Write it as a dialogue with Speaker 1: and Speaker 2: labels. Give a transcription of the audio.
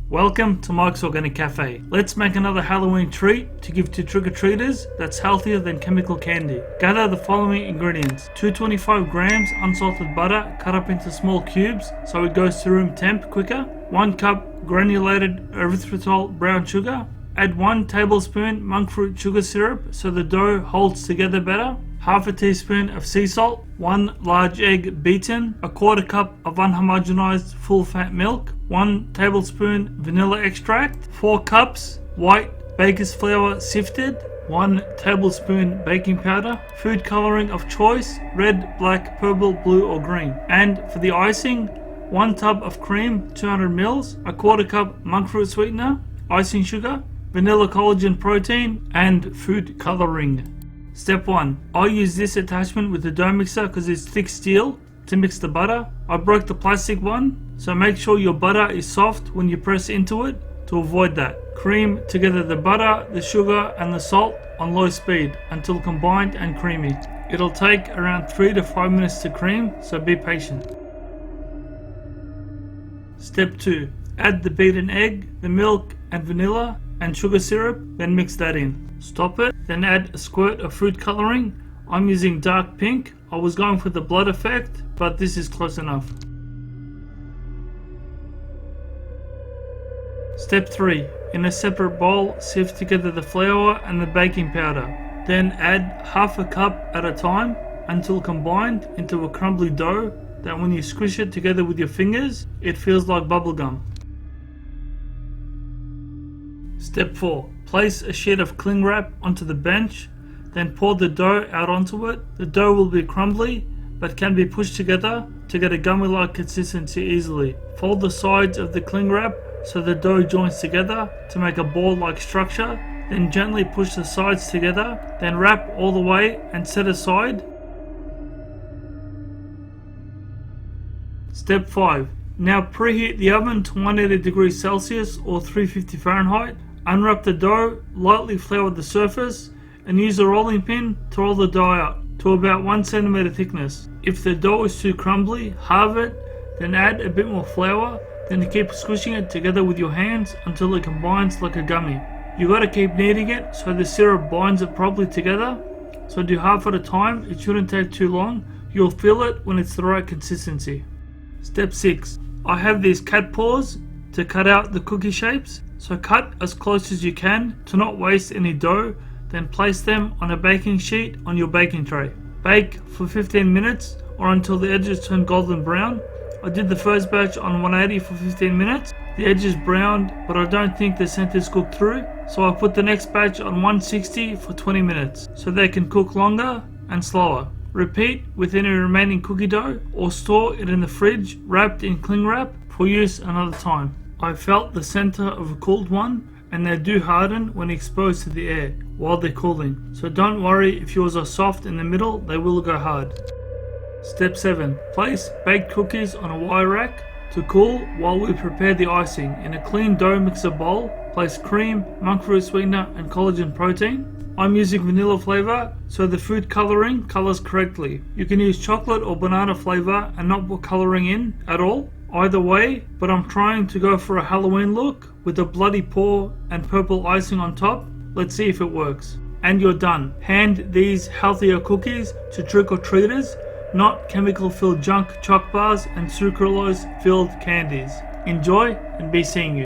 Speaker 1: Welcome to Mike's Organic Cafe. Let's make another Halloween treat to give to trick-or-treaters that's healthier than chemical candy. Gather the following ingredients: 225 grams unsalted butter cut up into small cubes so it goes to room temp quicker, 1 cup granulated erythritol brown sugar, add 1 tablespoon monk fruit sugar syrup so the dough holds together better, half a teaspoon of sea salt, 1 large egg beaten, a quarter cup of unhomogenized full fat milk, 1 tablespoon vanilla extract, 4 cups white baker's flour sifted, 1 tablespoon baking powder, food coloring of choice, red, black, purple, blue or green. And for the icing, 1 tub of cream, 200 mils, a quarter cup monk fruit sweetener, icing sugar, vanilla collagen protein, and food coloring. Step 1. I use this attachment with the dough mixer because it's thick steel to mix the butter. I broke the plastic one, so make sure your butter is soft when you press into it to avoid that. Cream together the butter, the sugar and the salt on low speed until combined and creamy. It'll take around 3 to 5 minutes to cream, so be patient. Step 2. Add the beaten egg, the milk and vanilla and sugar syrup, then mix that in. Stop it, then add a squirt of food coloring. I'm using dark pink. I was going for the blood effect, but this is close enough. Step 3. In a separate bowl, sift together the flour and the baking powder. Then add half a cup at a time until combined into a crumbly dough that when you squish it together with your fingers, it feels like bubblegum. Step 4. Place a sheet of cling wrap onto the bench, then pour the dough out onto it. The dough will be crumbly, but can be pushed together to get a gummy-like consistency easily. Fold the sides of the cling wrap so the dough joins together to make a ball-like structure, then gently push the sides together, then wrap all the way and set aside. Step 5. Now preheat the oven to 180 degrees Celsius or 350 Fahrenheit. Unwrap the dough, lightly flour the surface, and use a rolling pin to roll the dough out to about 1 cm thickness. If the dough is too crumbly, halve it, then add a bit more flour, then keep squishing it together with your hands until it combines like a gummy. You gotta keep kneading it so the syrup binds it properly together, so do half at a time. It shouldn't take too long. You'll feel it when it's the right consistency. Step 6. I have these cat paws to cut out the cookie shapes. So cut as close as you can to not waste any dough, then place them on a baking sheet on your baking tray. Bake for 15 minutes or until the edges turn golden brown. I did the first batch on 180 for 15 minutes. The edges browned, but I don't think the center's cooked through, so I put the next batch on 160 for 20 minutes so they can cook longer and slower. Repeat with any remaining cookie dough or store it in the fridge wrapped in cling wrap for use another time. I felt the center of a cooled one, and they do harden when exposed to the air while they're cooling, so don't worry if yours are soft in the middle, they will go hard. Step 7. Place baked cookies on a wire rack to cool while we prepare the icing. In a clean dough mixer bowl, place cream, monk fruit sweetener and collagen protein. I'm using vanilla flavor so the food coloring colors correctly. You can use chocolate or banana flavor and not put coloring in at all. Either way, but I'm trying to go for a Halloween look with a bloody paw and purple icing on top. Let's see if it works. And you're done. Hand these healthier cookies to trick-or-treaters, not chemical-filled junk choc bars and sucralose-filled candies. Enjoy and be seeing you.